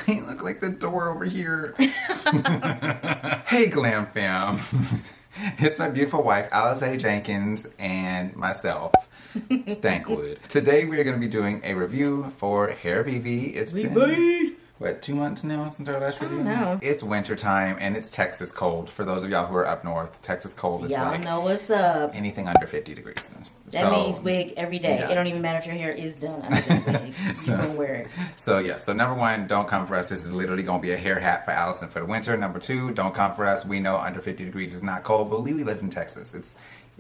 paint look like the door over here? Hey, Glam Fam. It's my beautiful wife, Alice A. Jenkins, and myself, Stankwood. Today we are going to be doing a review for Hairvivi. It's been, what, 2 months now since our last review? I don't know. It's winter time and it's Texas cold. For those of y'all who are up north, Texas cold is Y'all like know what's up. anything under 50 degrees. That means wig every day. Yeah. It don't even matter if your hair is done under the wig. So- You can wear it. So number one, don't come for us. This is literally going to be a hair hat for Allison for the winter. Number two, don't come for us. We know under 50 degrees is not cold, but we live in Texas.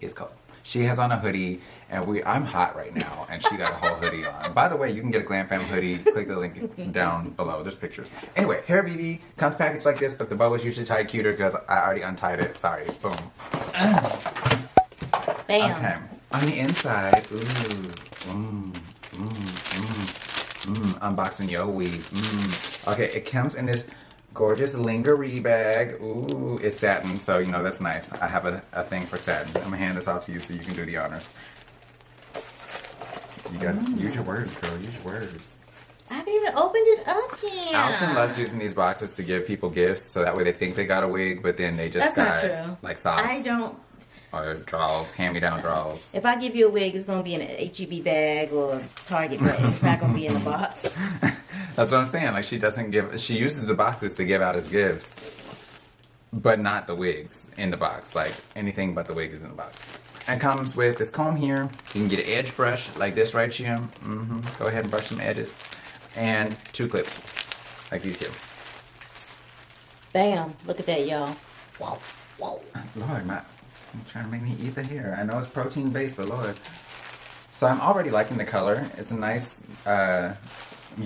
It's cold. She has on a hoodie, and I'm hot right now, and she got a whole hoodie on. By the way, you can get a GlamFam hoodie. Click the link down below. There's pictures. Anyway, Hairvivi comes packaged like this, but the bow is usually tied cuter because I already untied it. Sorry. Boom. Bam. Okay. On the inside, unboxing your weave. Okay, it comes in this gorgeous lingerie bag. Ooh, it's satin, so you know that's nice. I have a thing for satin. I'm gonna hand this off to you so you can do the honors. You gotta use your words, girl. Use your words. I haven't even opened it up yet. Allison loves using these boxes to give people gifts, so that way they think they got a wig, but then they just That's not got true. like socks. I don't. Or draws, hand-me-down draws. If I give you a wig, it's going to be in an HEB bag or a Target bag. It's not going to be in a box. That's what I'm saying. Like, she uses the boxes to give out as gifts, but not the wigs in the box. Like, anything but the wigs is in the box. It comes with this comb here. You can get an edge brush like this right here. Go ahead and brush some edges. And 2 clips, like these here. Bam. Look at that, y'all. Whoa. Whoa. Lord, I'm trying to make me eat the hair. I know it's protein based, but Lord. So I'm already liking the color. It's a nice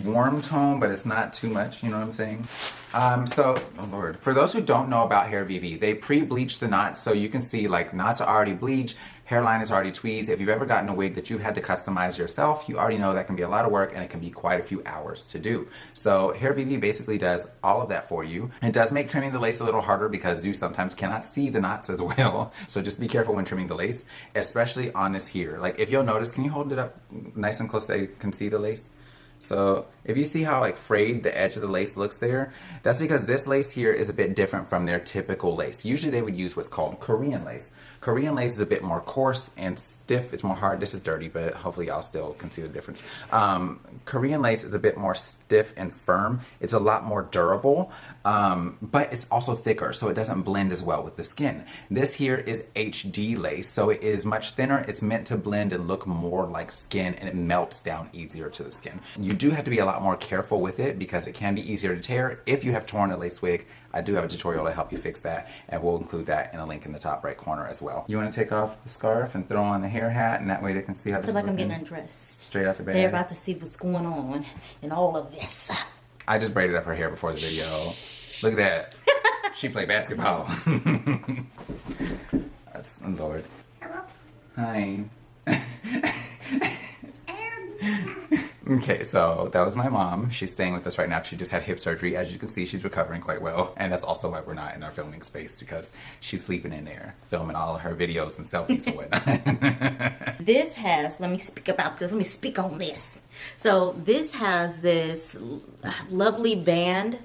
warm tone, but it's not too much. You know what I'm saying? Oh Lord. For those who don't know about Hairvivi, they pre-bleach the knots, so you can see like knots are already bleached, hairline is already tweezed. If you've ever gotten a wig that you had to customize yourself, you already know that can be a lot of work and it can be quite a few hours to do. So Hairvivi basically does all of that for you. It does make trimming the lace a little harder because you sometimes cannot see the knots as well. So just be careful when trimming the lace, especially on this here. Like if you'll notice, can you hold it up nice and close so you can see the lace? So if you see how like frayed the edge of the lace looks there, that's because this lace here is a bit different from their typical lace. Usually they would use what's called Korean lace. Korean lace is a bit more coarse and stiff. It's more hard. This is dirty, but hopefully y'all still can see the difference. Korean lace is a bit more stiff and firm. It's a lot more durable, but it's also thicker, so it doesn't blend as well with the skin. This here is HD lace, so it is much thinner. It's meant to blend and look more like skin, and it melts down easier to the skin. You do have to be a lot more careful with it because it can be easier to tear if you have torn a lace wig. I do have a tutorial to help you fix that, and we'll include that in a link in the top right corner as well. You want to take off the scarf and throw on the hair hat, and that way they can see how this I feel like I'm looking getting undressed. straight out the bed. They're about to see what's going on in all of this. I just braided up her hair before the video. Look at that. She played basketball. That's, oh Lord. Hi. Okay, so that was my mom. She's staying with us right now. She just had hip surgery. As you can see, she's recovering quite well. And that's also why we're not in our filming space, because she's sleeping in there, filming all of her videos and selfies and whatnot. This has, let me speak about this. Let me speak on this. So this has this lovely band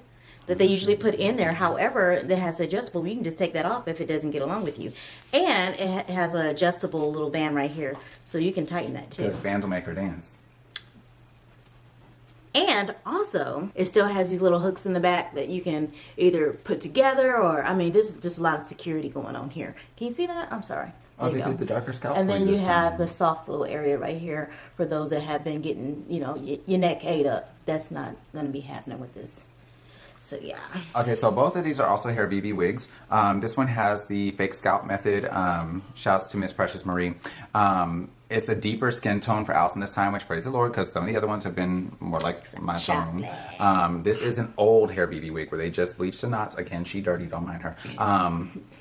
that they usually put in there. However, that has adjustable. You can just take that off if it doesn't get along with you. And it has an adjustable little band right here, so you can tighten that too. Because bands will make her dance. And also, it still has these little hooks in the back that you can either put together or, I mean, this is just a lot of security going on here. Can you see that? I'm sorry. Oh, they did the darker scalp. And then you this have time. the soft little area right here for those that have been getting, you know, your neck ate up. That's not going to be happening with this. So, yeah. Okay, so both of these are also Hairvivi wigs. This one has the fake scalp method. Shouts to Miss Precious Marie. It's a deeper skin tone for Allison this time, which praise the Lord, because some of the other ones have been more like my tone. This is an old Hairvivi wig where they just bleached the knots. Again, she dirty, don't mind her.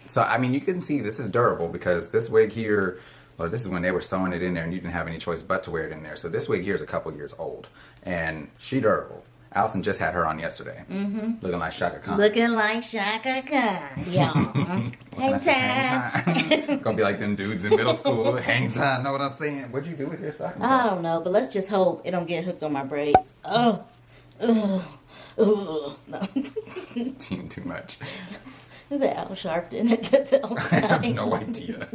So, I mean, you can see this is durable because this wig here, well, this is when they were sewing it in there and you didn't have any choice but to wear it in there. So this wig here is a couple years old and she durable. Allison just had her on yesterday. Looking like Shaka Khan. Looking like Shaka Khan, y'all. Hang time. Gonna be like them dudes in middle school. Hang time, know what I'm saying? What'd you do with your stocking? I don't know, but let's just hope it don't get hooked on my braids. Oh, Ugh, no. Too much. Is it Al Sharpton? It does it all the I time. have no idea.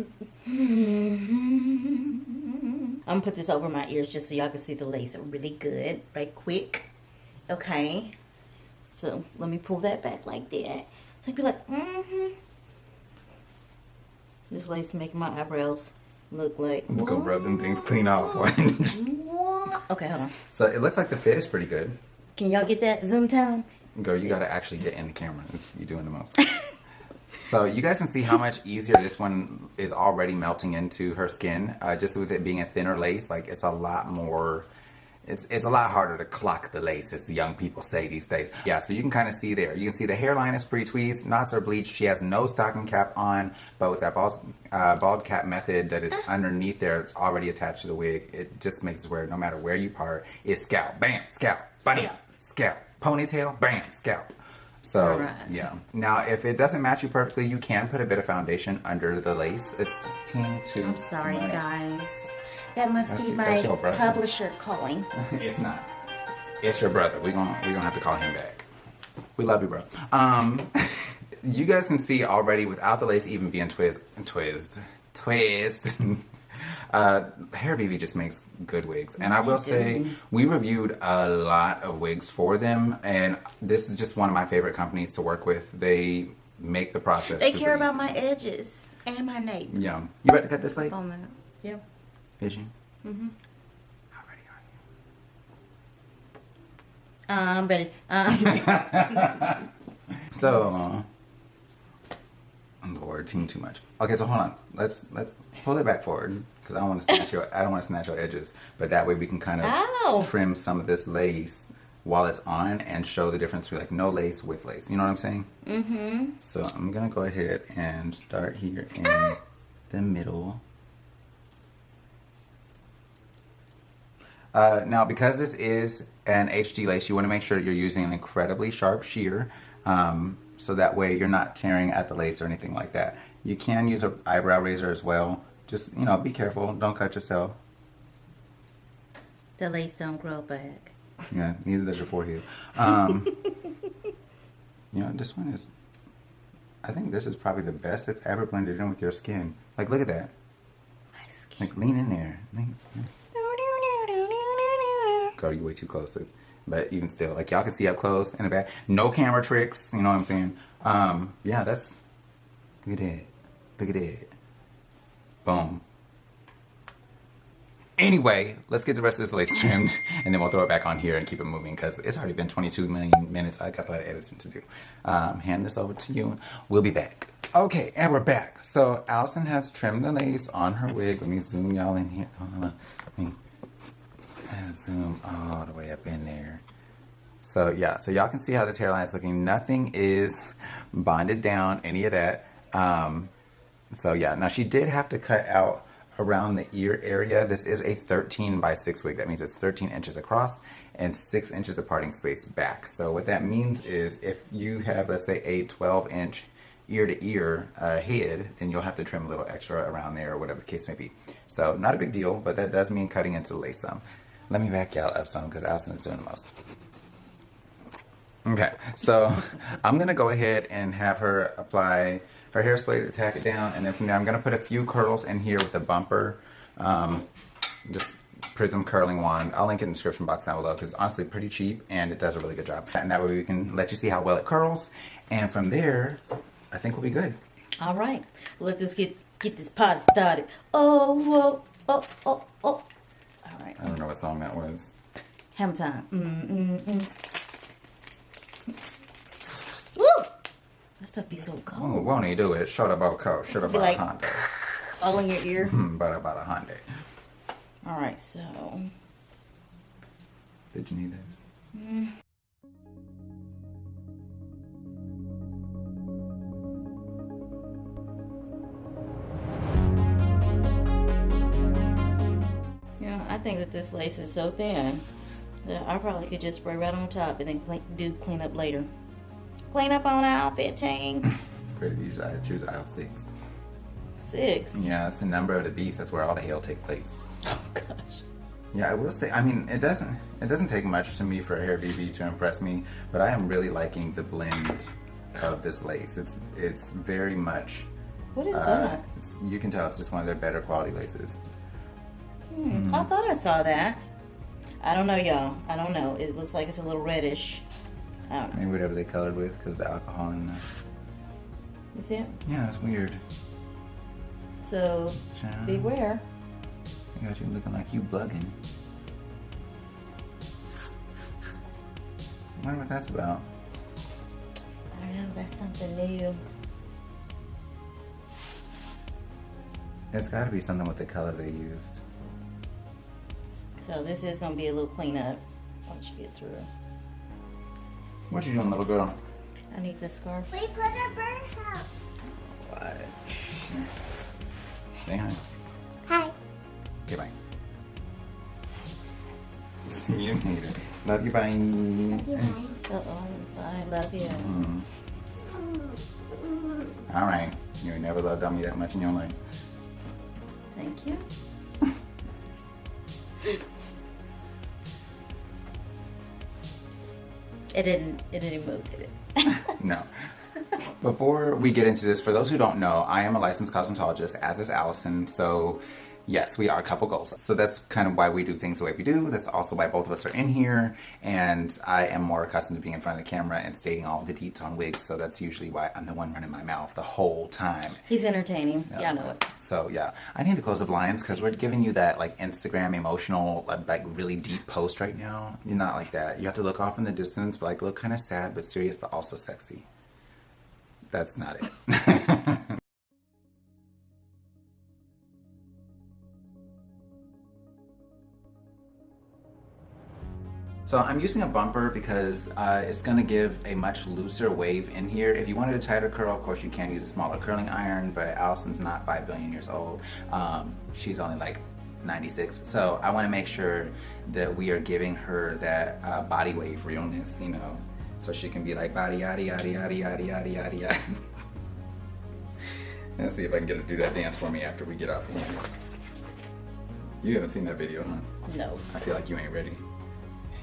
I'm gonna put this over my ears just so y'all can see the lace really good, right quick. Okay. So let me pull that back like that. So I'd be like, This lace making my eyebrows look like. Let's go rub them things clean off. What? Okay, hold on. So it looks like the fit is pretty good. Can y'all get that zoom time? Girl, you gotta actually get in the camera. You're doing the most. So you guys can see how much easier this one is already melting into her skin. Just with it being a thinner lace, like it's a lot more, it's a lot harder to clock the lace, as the young people say these days. Yeah, so you can kind of see there. You can see the hairline is pre-tweezed, knots are bleached. She has no stocking cap on, but with that bald cap method that is underneath there, it's already attached to the wig. It just makes it where no matter where you part, it's scalp, bam, scalp, bam, scalp, ponytail, bam, scalp. So, right. Yeah. Now, if it doesn't match you perfectly, you can put a bit of foundation under the lace. It's too I'm sorry, much. guys. That must be That's my your brother. publisher calling. It's not. It's your brother. We're gonna have to call him back. We love you, bro. You guys can see already without the lace even being twist. Hairvivi just makes good wigs, and I will say we reviewed a lot of wigs for them, and this is just one of my favorite companies to work with. They make the process. They super care about easy. my edges and my nape. Yeah, you about to cut this lace? Oh no. Yeah. Is you? Mhm. How ready I'm ready. So, Lord, team too much. Okay, so hold on. Let's pull it back forward because I don't want to snatch your edges, but that way we can kind of Ow. trim some of this lace while it's on and show the difference between like no lace with lace. You know what I'm saying? Mm-hmm. So I'm gonna go ahead and start here in the middle. Now, because this is an HD lace, you want to make sure you're using an incredibly sharp shear, so that way you're not tearing at the lace or anything like that. You can use an eyebrow razor as well. Just, be careful. Don't cut yourself. The lace don't grow back. Yeah, neither does your forehead. This one is, I think this is probably the best it's ever blended in with your skin. Like, look at that. My skin. Like, lean in there. Girl, you way too close. But even still, like y'all can see up close in the back. No camera tricks, you know what I'm saying? Yeah, that's, look at that. Look at that. Boom. Anyway, let's get the rest of this lace trimmed and then we'll throw it back on here and keep it moving because it's already been 22 million minutes. I got a lot of editing to do. Hand this over to you. We'll be back. Okay, and we're back. So Allison has trimmed the lace on her wig. Let me zoom y'all in here. And zoom all the way up in there. So yeah, so y'all can see how this hairline is looking. Nothing is bonded down, any of that. So yeah, now she did have to cut out around the ear area. This is a 13x6 wig. That means it's 13 inches across and 6 inches of parting space back. So what that means is if you have, let's say, a 12-inch ear to ear head, then you'll have to trim a little extra around there or whatever the case may be. So not a big deal, but that does mean cutting into the lace some. Let me back y'all up some because Allison is doing the most. Okay, so I'm going to go ahead and have her apply her hairspray to tack it down. And then from there, I'm going to put a few curls in here with a bumper. Just Prism curling wand. I'll link it in the description box down below because it's honestly pretty cheap and it does a really good job. And that way we can let you see how well it curls. And from there, I think we'll be good. All right. Let this get this party started. Oh. All right. I don't know what song that was. Hammer time. Woo! That stuff be so cold. Oh, won't he do it? Shut about coat. Shut about like- a Honda. All in your ear. About a Honda. All right, so. Did you need this? Yeah, I think that this lace is so thin that I probably could just spray right on top and then do clean up later. Clean up on aisle 15. Crazy. Usually I choose aisle 6. 6. Yeah, it's the number of the beast. That's where all the hell take place. Oh gosh. Yeah, I will say, I mean, it doesn't take much to me for Hairvivi to impress me, but I am really liking the blend of this lace. It's very much, What is that? you can tell it's just one of their better quality laces. I thought I saw that. I don't know, y'all. I don't know. It looks like it's a little reddish. I don't know. Maybe whatever they colored with, because the alcohol in the... Is it? Yeah, it's weird. So, Child. beware. I got you looking like you bugging. I wonder what that's about. I don't know. That's something new. It's got to be something with the color they used. So this is going to be a little cleanup once you get through. What you doing, little girl? I need this scarf. We put a birdhouse. What? Say hi. Hi. Okay, bye. You need it. Love you, bye. Uh-oh. I love you. All right. You never loved on me that much in your life. Thank you. It didn't move, did it? No. Before we get into this, for those who don't know, I am a licensed cosmetologist, as is Allison. So, yes, we are couple goals. So that's kind of why we do things the way we do. That's also why both of us are in here. And I am more accustomed to being in front of the camera and stating all the deets on wigs. So that's usually why I'm the one running my mouth the whole time. He's entertaining. Yeah, I know it. So yeah, I need to close the blinds because we're giving you that like Instagram emotional, like really deep post right now. You're not like that. You have to look off in the distance, but like look kind of sad but serious, but also sexy. That's not it. So I'm using a bumper because it's going to give a much looser wave in here. If you wanted a tighter curl, of course you can use a smaller curling iron, but Allison's not 5 billion years old. She's only like 96. So I want to make sure that we are giving her that body wave realness, you know, so she can be like body yaddy yaddy yaddy yaddy yaddy yaddy yaddy. Let's see if I can get her to do that dance for me after we get off here. You haven't seen that video, huh? No. I feel like you ain't ready.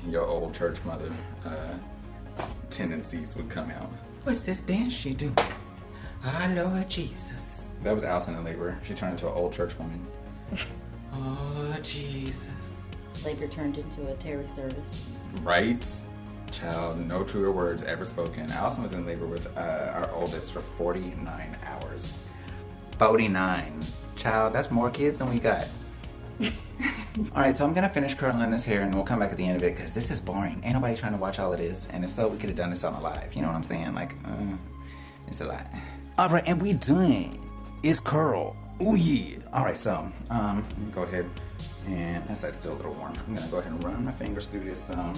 Your old church mother tendencies would come out. What's this dance she do? Ah, Lord Jesus. That was Allison in labor. She turned into an old church woman. Oh, Jesus. Labor turned into a terror service. Right? Child, no truer words ever spoken. Allison was in labor with our oldest for 49 hours. 49. Child, that's more kids than we got. Alright, so I'm gonna finish curling this hair and we'll come back at the end of it because this is boring. Ain't nobody trying to watch all it is. And if so, we could have done this on a live. You know what I'm saying? Like, it's a lot. Alright, and we done. It's curl. Oh yeah. Alright, so, let me go ahead and, that side's still a little warm. I'm gonna go ahead and run my fingers through this. I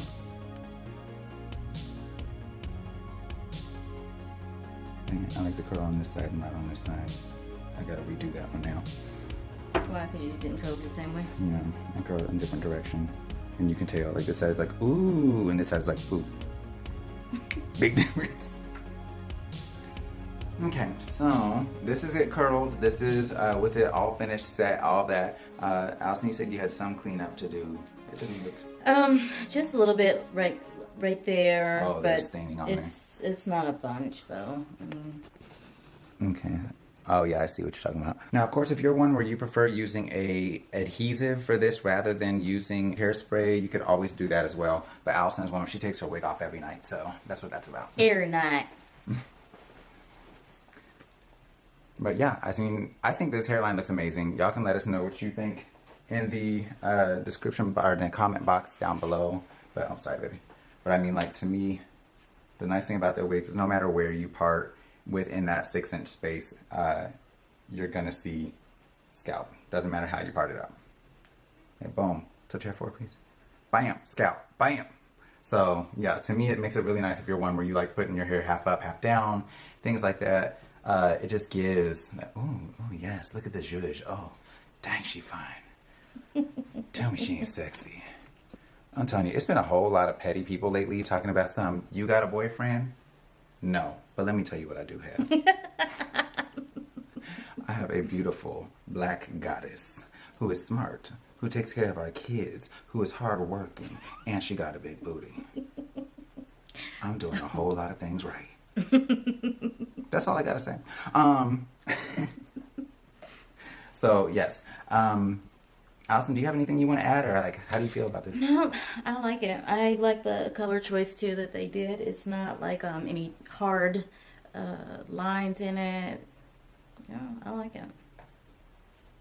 like the curl on this side and not on this side. I gotta redo that one now. Why? Because you just didn't curl it the same way? Yeah, I curl it in a different direction. And you can tell, like this side's like, ooh, and this side's like, ooh. Big difference. Okay, so this is it curled. This is with it all finished, set, all that. Allison, you said you had some cleanup to do. It doesn't look... Just a little bit right there. Oh, but there's staining on it's not a bunch though. Okay. Oh yeah, I see what you're talking about. Now, of course, if you're one where you prefer using a adhesive for this rather than using hairspray, you could always do that as well. But Allison's one where she takes her wig off every night, so that's what that's about. Every night. But yeah, I mean, I think this hairline looks amazing. Y'all can let us know what you think in the description bar, in the comment box down below. But I'm sorry, baby. But I mean, like, to me, the nice thing about their wigs is no matter where you part within that 6-inch space, you're gonna see scalp. Doesn't matter how you part it up. Okay, boom. Touch your hair forward, please. Bam, scalp, bam. So yeah, to me, it makes it really nice if you're one where you like putting your hair half up, half down, things like that. It just gives, oh yes, look at the zhuzh. Oh, dang, she fine. Tell me she ain't sexy. I'm telling you, it's been a whole lot of petty people lately talking about some, you got a boyfriend? No, but let me tell you what I do have. I have a beautiful black goddess who is smart, who takes care of our kids, who is hardworking, and she got a big booty. I'm doing a whole lot of things right. That's all I gotta say. So yes. Allison, do you have anything you want to add, or like, how do you feel about this? No, I like it. I like the color choice too that they did. It's not like any hard lines in it. Yeah, I like it.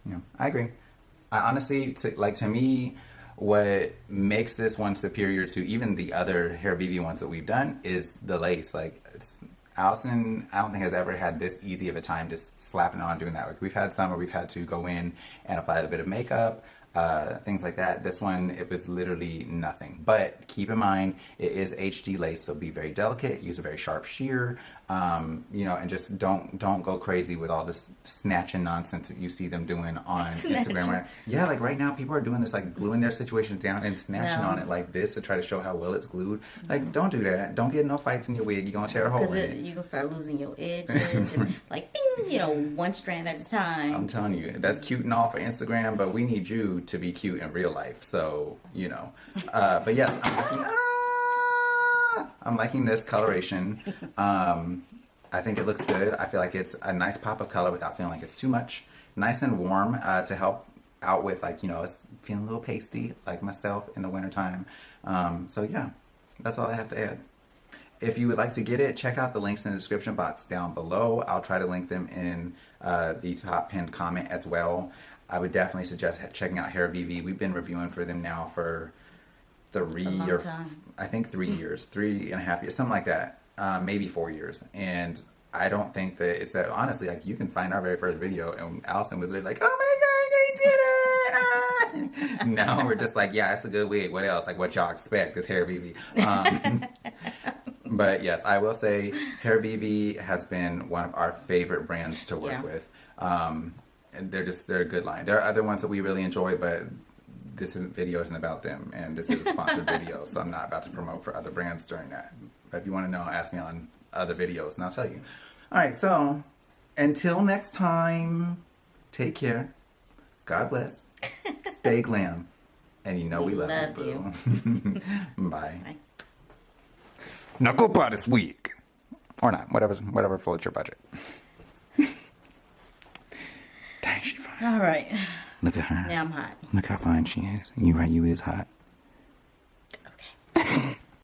Yeah, I agree. I honestly, to me, what makes this one superior to even the other Hairvivi ones that we've done is the lace. Like, Allison, I don't think has ever had this easy of a time just slapping on doing that. Like, we've had some where we've had to go in and apply a bit of makeup, things like that. This one, it was literally nothing. But keep in mind, it is HD lace, so be very delicate. Use a very sharp shear, you know, and just don't go crazy with all this snatching nonsense that you see them doing on Instagram. Right? Yeah, like right now, people are doing this, like gluing their situations down and snatching on it like this to try to show how well it's glued. Like, don't do that. Don't get no fights in your wig. You're gonna tear a hole in it. You're gonna start losing your edges and like, bing, you know, one strand at a time. I'm telling you, that's cute and all for Instagram, but we need you to be cute in real life. So, you know. But yes, I'm liking this coloration. I think it looks good. I feel like it's a nice pop of color without feeling like it's too much. Nice and warm to help out with, like, you know, it's feeling a little pasty like myself in the wintertime. So yeah, that's all I have to add. If you would like to get it, check out the links in the description box down below. I'll try to link them in the top pinned comment as well. I would definitely suggest checking out Hairvivi. We've been reviewing for them now for 3 or I think 3 years, 3.5 years, something like that. Maybe 4 years. And I don't think that it's that, honestly, like, you can find our very first video and Allison was like, oh my god, they did it! No, we're just like, yeah, it's a good wig. What else? Like, what y'all expect? It's Hairvivi. But yes, I will say Hairvivi has been one of our favorite brands to work with. And they're a good line. There are other ones that we really enjoy, but this video isn't about them, and this is a sponsored video, so I'm not about to promote for other brands during that. But if you want to know, ask me on other videos, and I'll tell you. All right, so until next time, take care. God bless. Stay glam. And you know we love you, boo. Bye. Bye. Now go buy this wig. Or not, whatever floats your budget. Dang, she fine. All right. Look at her. Now I'm hot. Look how fine she is. You right, you is hot.